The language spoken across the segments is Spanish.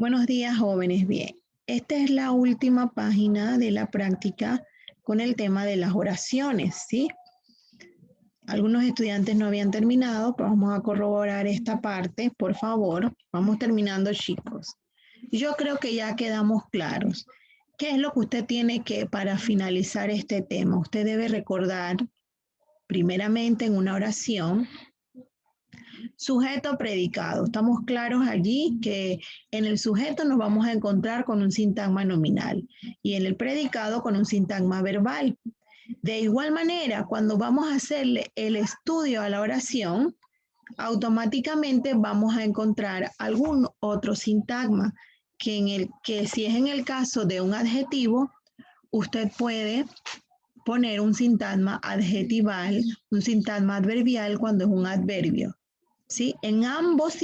Buenos días, jóvenes. Bien, esta es la última página de la práctica con el tema de las oraciones, ¿sí? Algunos estudiantes no habían terminado, pero vamos a corroborar esta parte, por favor. Vamos terminando, chicos. Yo creo que ya quedamos claros. ¿Qué es lo que usted tiene que, para finalizar este tema? Usted debe recordar, primeramente en una oración, sujeto, predicado. Estamos claros allí que en el sujeto nos vamos a encontrar con un sintagma nominal y en el predicado con un sintagma verbal. De igual manera, cuando vamos a hacerle el estudio a la oración, automáticamente vamos a encontrar algún otro sintagma que si es en el caso de un adjetivo, usted puede poner un sintagma adjetival, un sintagma adverbial cuando es un adverbio. ¿Sí? En ambos,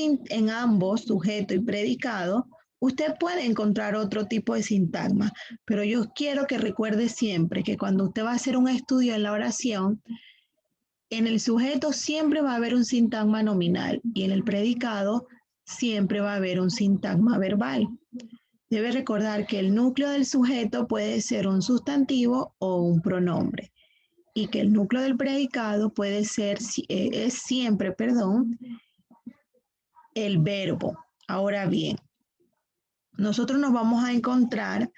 sujeto y predicado, usted puede encontrar otro tipo de sintagma, pero yo quiero que recuerde siempre que cuando usted va a hacer un estudio en la oración, en el sujeto siempre va a haber un sintagma nominal y en el predicado siempre va a haber un sintagma verbal. Debe recordar que el núcleo del sujeto puede ser un sustantivo o un pronombre y que el núcleo del predicado puede ser, es siempre, el verbo. Ahora bien, nosotros nos vamos a encontrar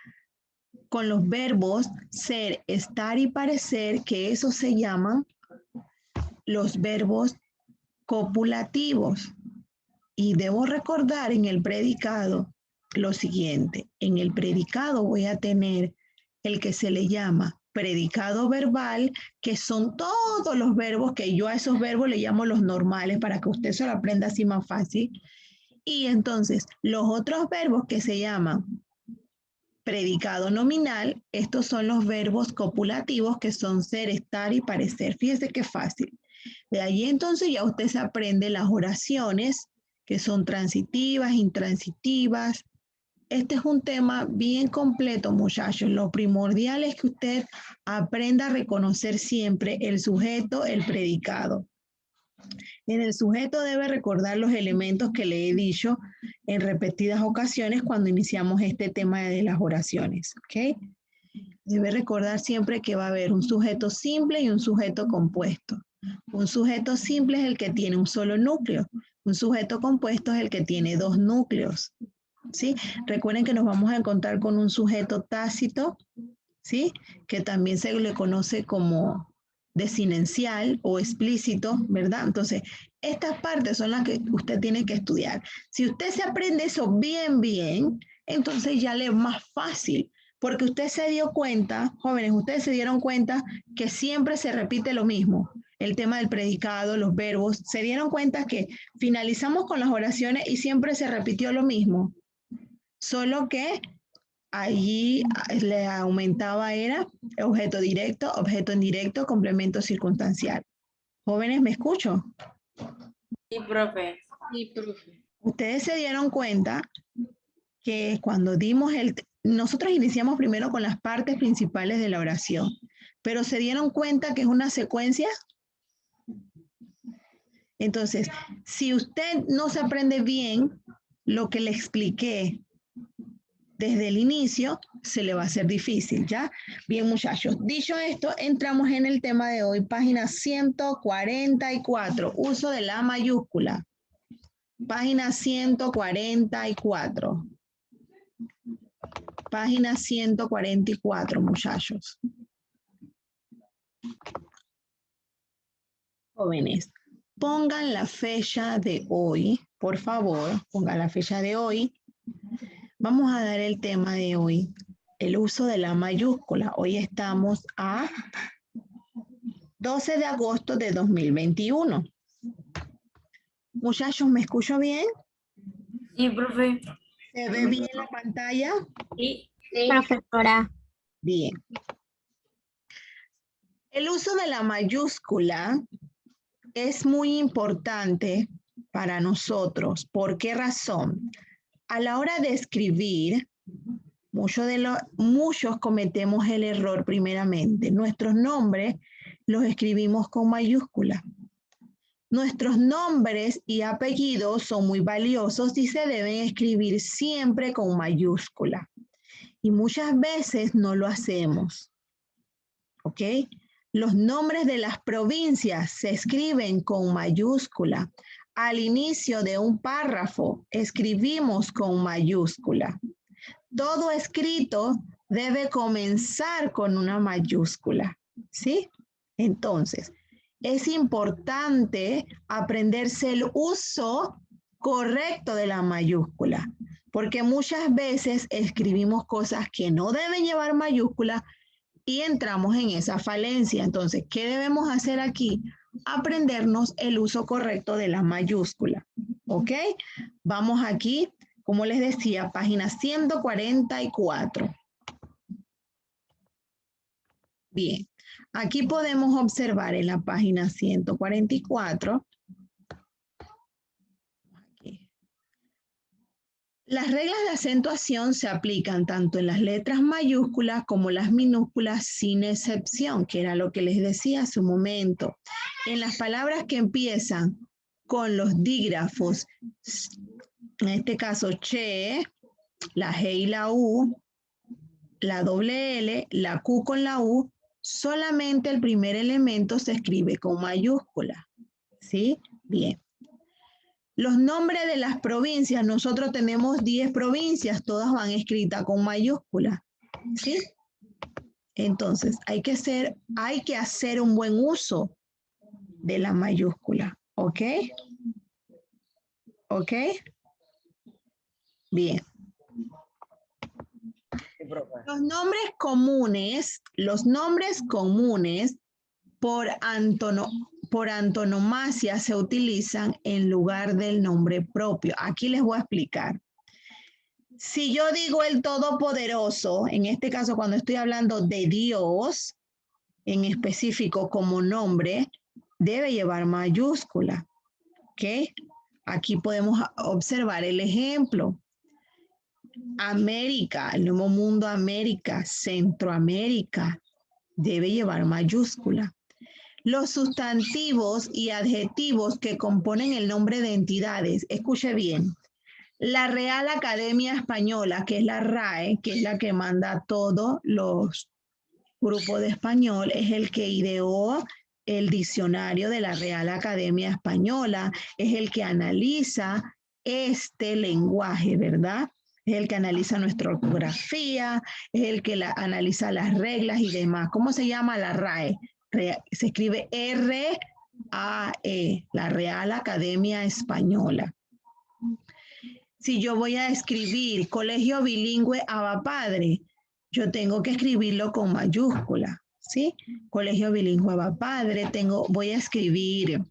con los verbos ser, estar y parecer, que esos se llaman los verbos copulativos. Y debo recordar en el predicado lo siguiente. En el predicado voy a tener el que se le llama predicado verbal, que son todos los verbos que yo a esos verbos le llamo los normales para que usted se lo aprenda así más fácil. Y entonces, los otros verbos que se llaman predicado nominal, estos son los verbos copulativos que son ser, estar y parecer. Fíjese qué fácil. De ahí entonces ya usted se aprende las oraciones que son transitivas, intransitivas. Este es un tema bien completo, muchachos. Lo primordial es que usted aprenda a reconocer siempre el sujeto, el predicado. En el sujeto debe recordar los elementos que le he dicho en repetidas ocasiones cuando iniciamos este tema de las oraciones, ¿ok? Debe recordar siempre que va a haber un sujeto simple y un sujeto compuesto. Un sujeto simple es el que tiene un solo núcleo. Un sujeto compuesto es el que tiene dos núcleos, ¿sí? Recuerden que nos vamos a encontrar con un sujeto tácito, ¿sí? Que también se le conoce como desinencial o explícito, ¿verdad? Entonces, estas partes son las que usted tiene que estudiar. Si usted se aprende eso bien, entonces ya le es más fácil, porque usted se dio cuenta, jóvenes, ustedes se dieron cuenta que siempre se repite lo mismo. El tema del predicado, los verbos, se dieron cuenta que finalizamos con las oraciones y siempre se repitió lo mismo, solo que allí le aumentaba era objeto directo, objeto indirecto, complemento circunstancial. Jóvenes, ¿me escucho? Sí, profe. Sí, profe. Ustedes se dieron cuenta que cuando nosotros iniciamos primero con las partes principales de la oración, pero se dieron cuenta que es una secuencia. Entonces, si usted no se aprende bien lo que le expliqué desde el inicio, se le va a hacer difícil, ¿ya? Bien, muchachos. Dicho esto, entramos en el tema de hoy, página 144, uso de la mayúscula. Página 144. Página 144, muchachos. Jóvenes, pongan la fecha de hoy, por favor, pongan la fecha de hoy. Vamos a dar el tema de hoy, el uso de la mayúscula. Hoy estamos a 12 de agosto de 2021. Muchachos, ¿me escucho bien? Sí, profe. ¿Se ve bien la pantalla? Sí. Sí. Profesora. Bien. El uso de la mayúscula es muy importante para nosotros. ¿Por qué razón? A la hora de escribir, muchos cometemos el error primeramente. Nuestros nombres los escribimos con mayúscula. Nuestros nombres y apellidos son muy valiosos y se deben escribir siempre con mayúscula. Y muchas veces no lo hacemos. ¿Ok? Los nombres de las provincias se escriben con mayúscula. Al inicio de un párrafo escribimos con mayúscula. Todo escrito debe comenzar con una mayúscula. ¿Sí? Entonces, es importante aprenderse el uso correcto de la mayúscula, porque muchas veces escribimos cosas que no deben llevar mayúscula y entramos en esa falencia. Entonces, ¿qué debemos hacer aquí? Aprendernos el uso correcto de la mayúscula. ¿Ok? Vamos aquí, como les decía, página 144. Bien. Aquí podemos observar en la página 144 aquí, las reglas de acentuación se aplican tanto en las letras mayúsculas como las minúsculas sin excepción, que era lo que les decía hace un momento. En las palabras que empiezan con los dígrafos, en este caso che, la G y la U, la doble L, la Q con la U, solamente el primer elemento se escribe con mayúscula. ¿Sí? Bien. Los nombres de las provincias, nosotros tenemos 10 provincias, todas van escritas con mayúscula. ¿Sí? Entonces, hay que hacer un buen uso de la mayúscula. ¿Ok? ¿Ok? Bien. Los nombres comunes por antonomasia se utilizan en lugar del nombre propio. Aquí les voy a explicar. Si yo digo el Todopoderoso, en este caso cuando estoy hablando de Dios, en específico como nombre, debe llevar mayúscula. ¿Ok? Aquí podemos observar el ejemplo. América, el Nuevo Mundo América, Centroamérica, debe llevar mayúscula. Los sustantivos y adjetivos que componen el nombre de entidades, escuche bien, la Real Academia Española, que es la RAE, que es la que manda todos los grupos de español, es el que ideó el diccionario de la Real Academia Española, es el que analiza este lenguaje, ¿verdad? Es el que analiza nuestra ortografía, es el que analiza las reglas y demás. ¿Cómo se llama la RAE? Se escribe R-A-E, la Real Academia Española. Si yo voy a escribir Colegio Bilingüe Abapadre, yo tengo que escribirlo con mayúscula, ¿sí? Colegio Bilingüe Abapadre, voy a escribir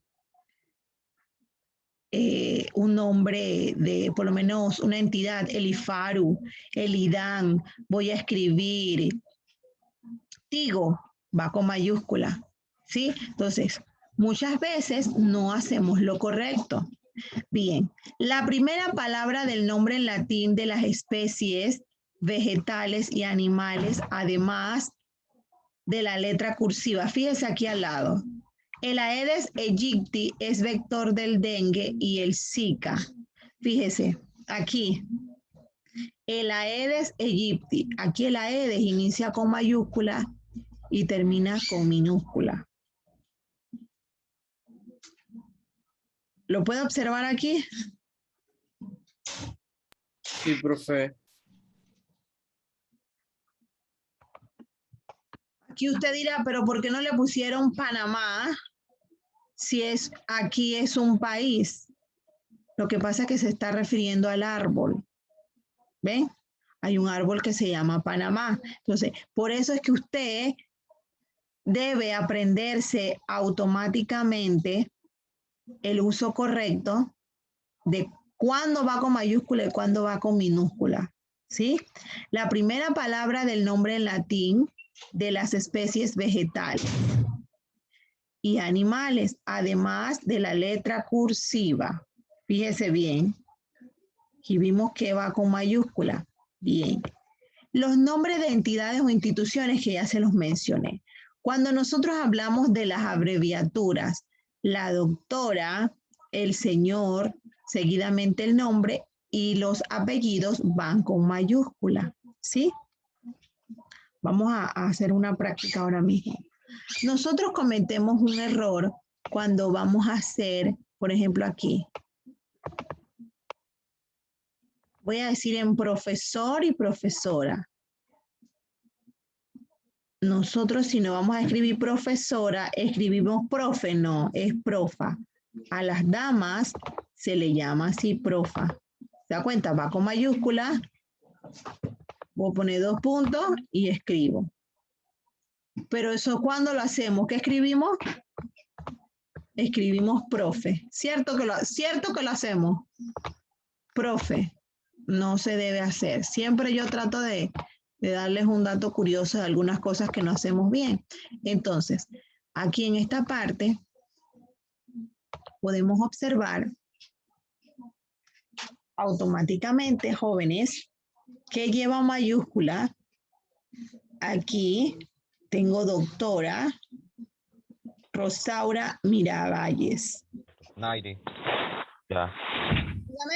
un nombre de, por lo menos, una entidad, el IFARU, el IDAN, voy a escribir Tigo, va con mayúscula, ¿sí? Entonces, muchas veces no hacemos lo correcto. Bien, la primera palabra del nombre en latín de las especies vegetales y animales, además de la letra cursiva. Fíjese aquí al lado. El Aedes aegypti es vector del dengue y el Zika. Fíjese, aquí. El Aedes aegypti. Aquí el Aedes inicia con mayúscula y termina con minúscula. ¿Lo puede observar aquí? Sí, profe. Aquí usted dirá, pero ¿por qué no le pusieron Panamá si aquí es un país? Lo que pasa es que se está refiriendo al árbol. ¿Ven? Hay un árbol que se llama Panamá. Entonces, por eso es que usted debe aprenderse automáticamente el uso correcto de cuándo va con mayúscula y cuándo va con minúscula. ¿Sí? La primera palabra del nombre en latín de las especies vegetales y animales, además de la letra cursiva. Fíjese bien. Aquí vimos que va con mayúscula. Bien. Los nombres de entidades o instituciones que ya se los mencioné. Cuando nosotros hablamos de las abreviaturas, la doctora, el señor, seguidamente el nombre y los apellidos van con mayúscula, ¿sí? Vamos a hacer una práctica ahora mismo. Nosotros cometemos un error cuando vamos a hacer, por ejemplo, aquí. Voy a decir en profesor y profesora. Nosotros si no vamos a escribir profesora, escribimos profe, no, es profa. A las damas se le llama así profa. ¿Se da cuenta? Va con mayúscula. Voy a poner 2 puntos y escribo. Pero eso cuando lo hacemos, ¿qué escribimos? Escribimos profe. ¿Cierto que lo hacemos? Profe. No se debe hacer. Siempre yo trato de darles un dato curioso de algunas cosas que no hacemos bien. Entonces, aquí en esta parte podemos observar automáticamente, jóvenes, que lleva mayúscula. Aquí tengo doctora Rosaura Miravalles. 90. Ya. Dígame.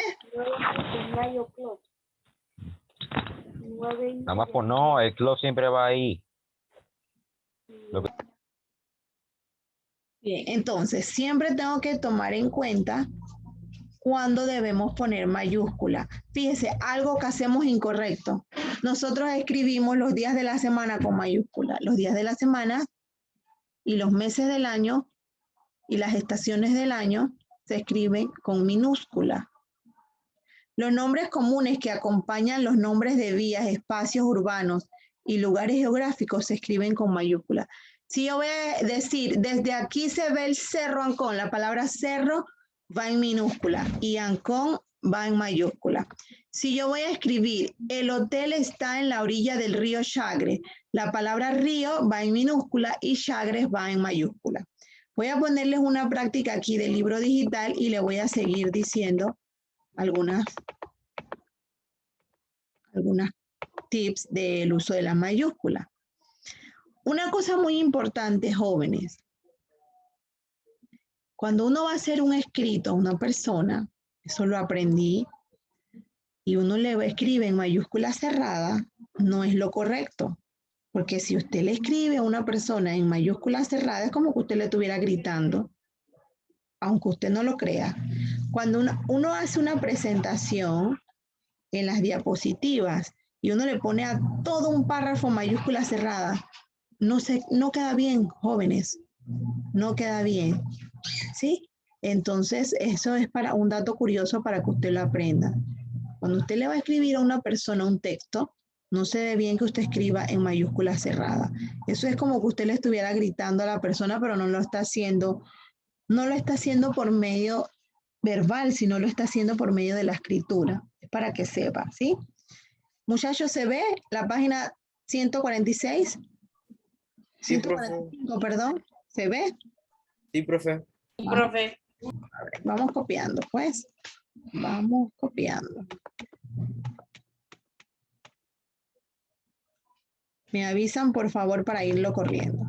Nada más por no, el clock siempre va ahí. Bien, entonces siempre tengo que tomar en cuenta cuándo debemos poner mayúscula. Fíjese, algo que hacemos incorrecto. Nosotros escribimos los días de la semana con mayúscula. Los días de la semana y los meses del año y las estaciones del año se escriben con minúscula. Los nombres comunes que acompañan los nombres de vías, espacios urbanos y lugares geográficos se escriben con mayúscula. Si yo voy a decir, desde aquí se ve el Cerro Ancón, la palabra cerro va en minúscula y Ancón va en mayúscula. Si yo voy a escribir, el hotel está en la orilla del río Chagres, la palabra río va en minúscula y Chagres va en mayúscula. Voy a ponerles una práctica aquí del libro digital y le voy a seguir diciendo algunas tips del uso de la mayúscula. Una cosa muy importante, jóvenes. Cuando uno va a hacer un escrito a una persona, eso lo aprendí, y uno le escribe en mayúscula cerrada, no es lo correcto. Porque si usted le escribe a una persona en mayúscula cerrada, es como que usted le estuviera gritando, aunque usted no lo crea. Cuando uno hace una presentación en las diapositivas y uno le pone a todo un párrafo mayúscula cerrada, no queda bien, jóvenes, no queda bien, ¿sí? Entonces, eso es para un dato curioso para que usted lo aprenda. Cuando usted le va a escribir a una persona un texto, no se ve bien que usted escriba en mayúscula cerrada. Eso es como que usted le estuviera gritando a la persona, pero no lo está haciendo por medio verbal, sino lo está haciendo por medio de la escritura. Es para que sepa, ¿sí? Muchachos, ¿se ve la página 146? Sí, 145, perdón. ¿Se ve? Sí, profe. Sí, profe. Vamos copiando, pues. Vamos copiando. Me avisan, por favor, para irlo corriendo.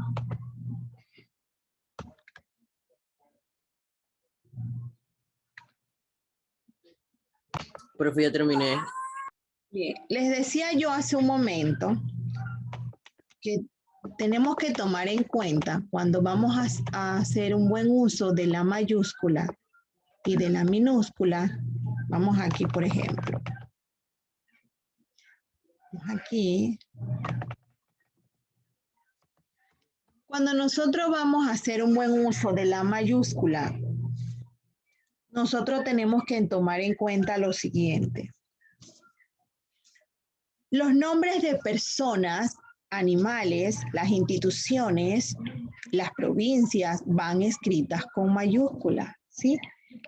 Profe, ya terminé. Bien, les decía yo hace un momento que tenemos que tomar en cuenta cuando vamos a hacer un buen uso de la mayúscula y de la minúscula. Vamos aquí, por ejemplo. Vamos aquí. Cuando nosotros vamos a hacer un buen uso de la mayúscula, nosotros tenemos que tomar en cuenta lo siguiente. Los nombres de personas, animales, las instituciones, las provincias van escritas con mayúsculas, ¿sí?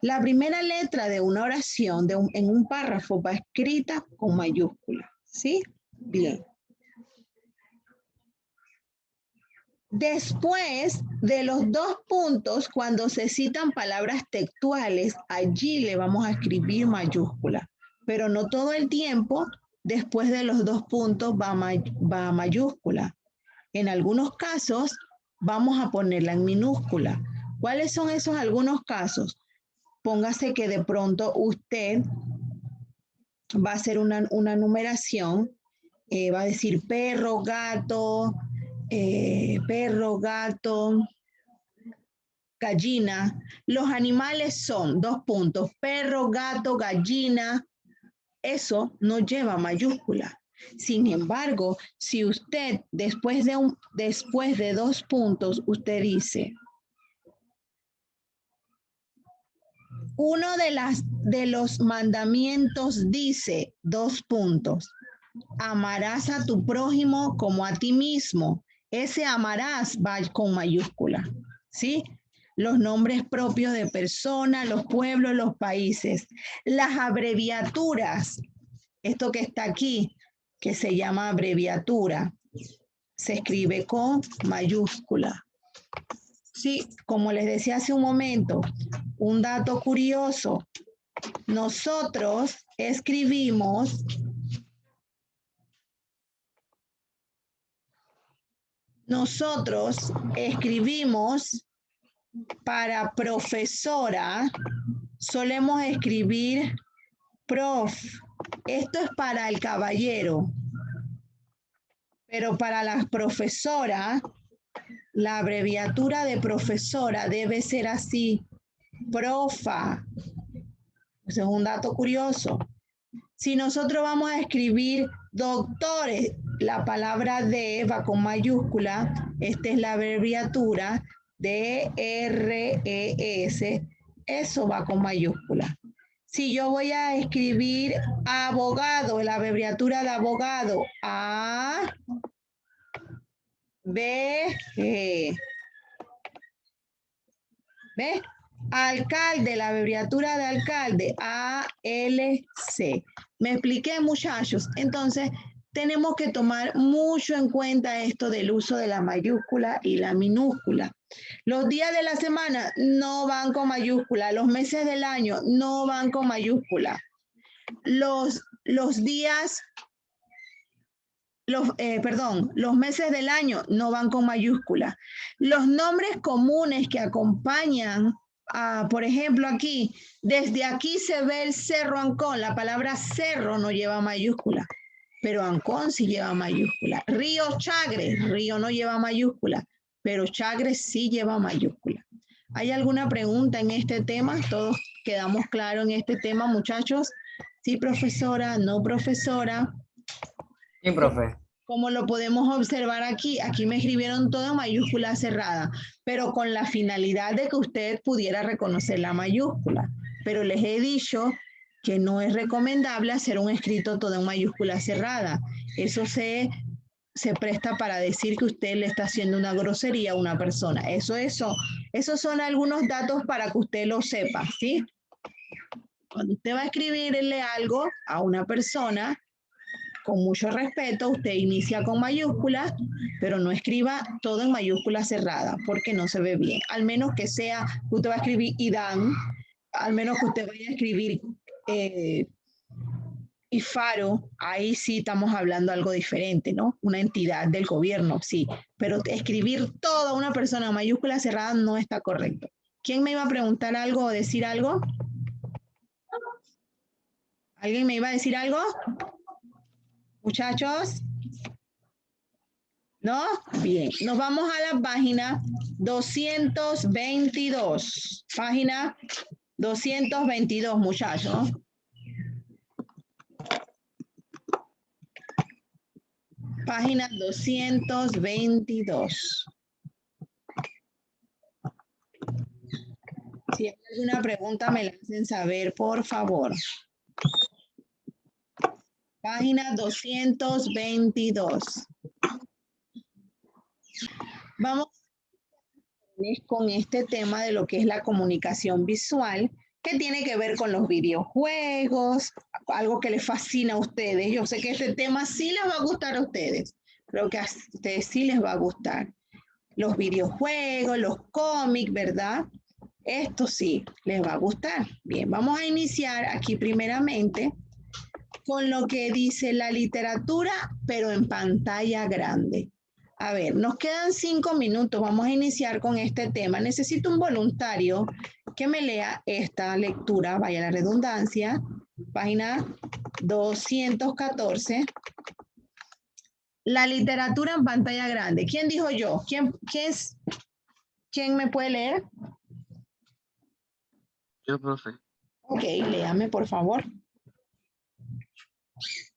La primera letra de una oración en un párrafo va escrita con mayúsculas, ¿sí? Bien. Después de los 2 puntos, cuando se citan palabras textuales, allí le vamos a escribir mayúscula, pero no todo el tiempo. Después de los 2 puntos va mayúscula. En algunos casos vamos a ponerla en minúscula. ¿Cuáles son esos algunos casos? Póngase que de pronto usted va a hacer una numeración, va a decir perro, gato, gallina. Los animales son 2 puntos, perro, gato, gallina. Eso no lleva mayúscula. Sin embargo, si usted después de 2 puntos, usted dice, uno de los mandamientos dice 2 puntos, amarás a tu prójimo como a ti mismo. Ese amarás va con mayúscula, ¿sí? Los nombres propios de personas, los pueblos, los países. Las abreviaturas, esto que está aquí, que se llama abreviatura, se escribe con mayúscula. Sí, como les decía hace un momento, un dato curioso. Nosotros escribimos para profesora, solemos escribir prof. Esto es para el caballero. Pero para las profesoras, la abreviatura de profesora debe ser así, profa. Ese es un dato curioso. Si nosotros vamos a escribir doctores, la palabra D va con mayúscula. Esta es la abreviatura DRES. Eso va con mayúscula. Si yo voy a escribir abogado, la abreviatura de abogado, A, B, G. ¿Ves? Alcalde, la abreviatura de alcalde, ALC. ¿Me expliqué, muchachos? Entonces, tenemos que tomar mucho en cuenta esto del uso de la mayúscula y la minúscula. Los días de la semana no van con mayúscula. Los meses del año no van con mayúscula. Los meses del año no van con mayúscula. Los nombres comunes que acompañan, por ejemplo, aquí, desde aquí se ve el Cerro Ancón. La palabra cerro no lleva mayúscula, pero Ancón sí lleva mayúscula. Río Chagre, río no lleva mayúscula, pero Chagre sí lleva mayúscula. ¿Hay alguna pregunta en este tema? ¿Todos quedamos claros en este tema, muchachos? Sí, profesora, no, profesora. Sí, profe. Como lo podemos observar aquí, aquí me escribieron todo en mayúscula cerrada, pero con la finalidad de que usted pudiera reconocer la mayúscula. Pero les he dicho que no es recomendable hacer un escrito todo en mayúscula cerrada. Eso se presta para decir que usted le está haciendo una grosería a una persona. Esos son algunos datos para que usted lo sepa, ¿sí? Cuando usted va a escribirle algo a una persona, con mucho respeto, usted inicia con mayúsculas, pero no escriba todo en mayúscula cerrada, porque no se ve bien. Al menos que sea, usted va a escribir IDAN, al menos que usted vaya a escribir IFARO, ahí sí estamos hablando algo diferente, ¿no? Una entidad del gobierno, sí. Pero escribir toda una persona en mayúscula cerrada no está correcto. ¿Quién me iba a preguntar algo o decir algo? ¿Alguien me iba a decir algo? Muchachos, ¿no? Bien, nos vamos a la página 222. Página 222, muchachos. Página 222. Si hay alguna pregunta, me la hacen saber, por favor. Página 222. Vamos con este tema de lo que es la comunicación visual, que tiene que ver con los videojuegos, algo que les fascina a ustedes. Yo sé que este tema sí les va a gustar a ustedes, creo que a ustedes sí les va a gustar. Los videojuegos, los cómics, ¿verdad? Esto sí les va a gustar. Bien, vamos a iniciar aquí primeramente con lo que dice la literatura, pero en pantalla grande. A ver, nos quedan 5 minutos. Vamos a iniciar con este tema. Necesito un voluntario que me lea esta lectura, vaya la redundancia, página 214. La literatura en pantalla grande. ¿Quién dijo yo? ¿Quién me puede leer? Yo, profe. Ok, léame, por favor.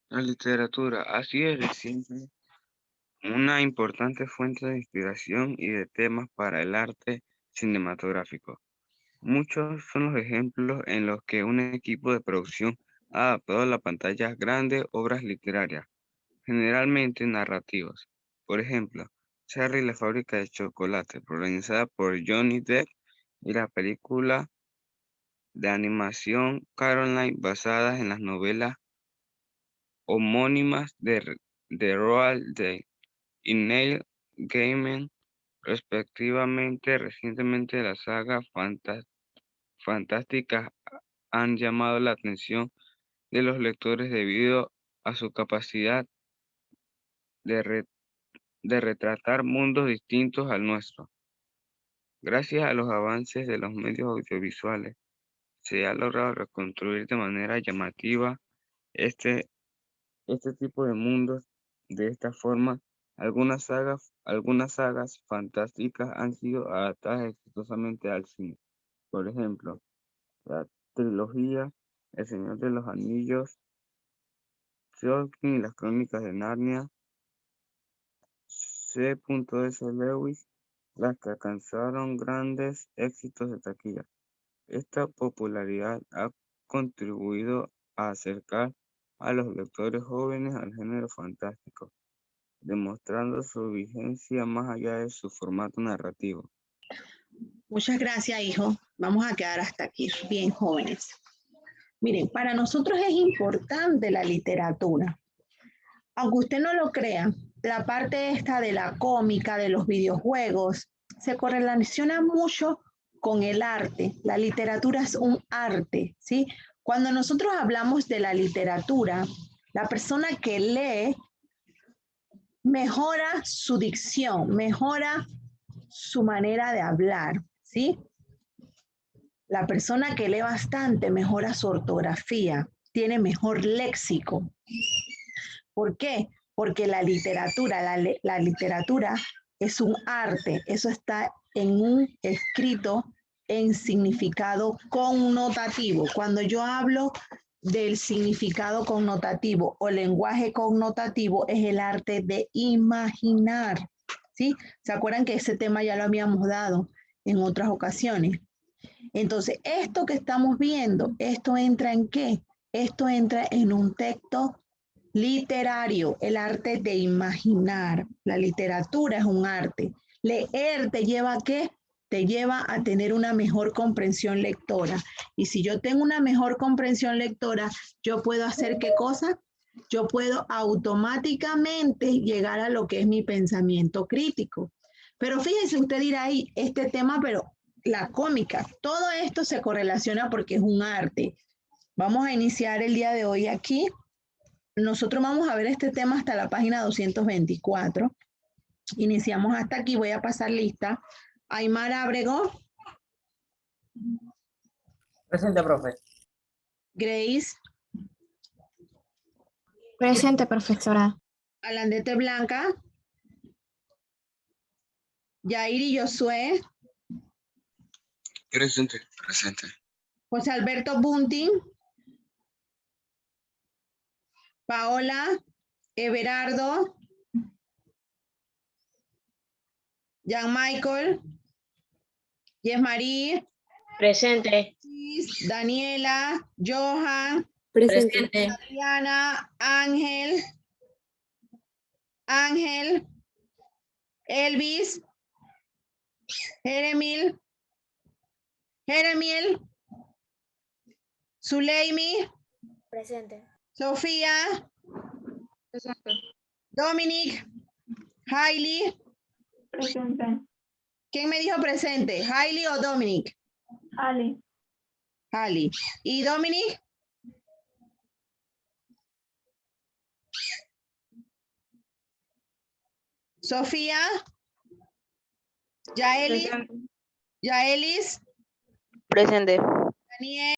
La literatura ha sido siempre una importante fuente de inspiración y de temas para el arte cinematográfico. Muchos son los ejemplos en los que un equipo de producción ha adaptado a la pantalla grandes obras literarias, generalmente narrativas. Por ejemplo, Charlie y la fábrica de chocolate, protagonizada por Johnny Depp, y la película de animación Caroline, basadas en las novelas homónimas de Roald Dahl y Neil Gaiman, respectivamente. Recientemente, las sagas fantásticas han llamado la atención de los lectores debido a su capacidad de retratar mundos distintos al nuestro. Gracias a los avances de los medios audiovisuales, se ha logrado reconstruir de manera llamativa este tipo de mundos. De esta forma, algunas sagas fantásticas han sido adaptadas exitosamente al cine. Por ejemplo, la trilogía El Señor de los Anillos, Tolkien y las Crónicas de Narnia, C.S. Lewis, las que alcanzaron grandes éxitos de taquilla. Esta popularidad ha contribuido a acercar a los lectores jóvenes al género fantástico, demostrando su vigencia más allá de su formato narrativo. Muchas gracias, hijo. Vamos a quedar hasta aquí, bien jóvenes. Miren, para nosotros es importante la literatura. Aunque usted no lo crea, la parte esta de la cómica, de los videojuegos, se correlaciona mucho con el arte. La literatura es un arte, ¿sí? Cuando nosotros hablamos de la literatura, la persona que lee mejora su dicción, mejora su manera de hablar, ¿sí? La persona que lee bastante mejora su ortografía, tiene mejor léxico. ¿Por qué? Porque la literatura es un arte, eso está en un escrito en significado connotativo. Cuando yo hablo del significado connotativo o lenguaje connotativo, es el arte de imaginar, ¿sí? ¿Se acuerdan que ese tema ya lo habíamos dado en otras ocasiones? Entonces, esto que estamos viendo, ¿esto entra en qué? Esto entra en un texto literario, el arte de imaginar. La literatura es un arte. Leer te lleva a qué? Te lleva a tener una mejor comprensión lectora. Y si yo tengo una mejor comprensión lectora, yo puedo hacer qué cosa? Yo puedo automáticamente llegar a lo que es mi pensamiento crítico. Pero fíjense, usted dirá ahí, este tema, pero la cómica, todo esto se correlaciona porque es un arte. Vamos a iniciar el día de hoy aquí. Nosotros vamos a ver este tema hasta la página 224. Iniciamos hasta aquí, voy a pasar lista. Aymara Abrego. Presente, profe. Grace. Presente, profesora. Alandete Blanca. Yairi Josué. Presente. José Alberto Bunting. Paola. Everardo. Jean Michael. Yesmarí. Presente. Daniela. Johan. Presente. Diana. Ángel. Elvis. Jeremiel. Zuleimi. Presente. Sofía. Presente. Dominic. Hailey. Presente. ¿Quién me dijo presente? ¿Hailey o Dominic? Ali. Hailey. ¿Y Dominic? Sofía. Yaelis. Presente. Yaelis. Presente. Daniel.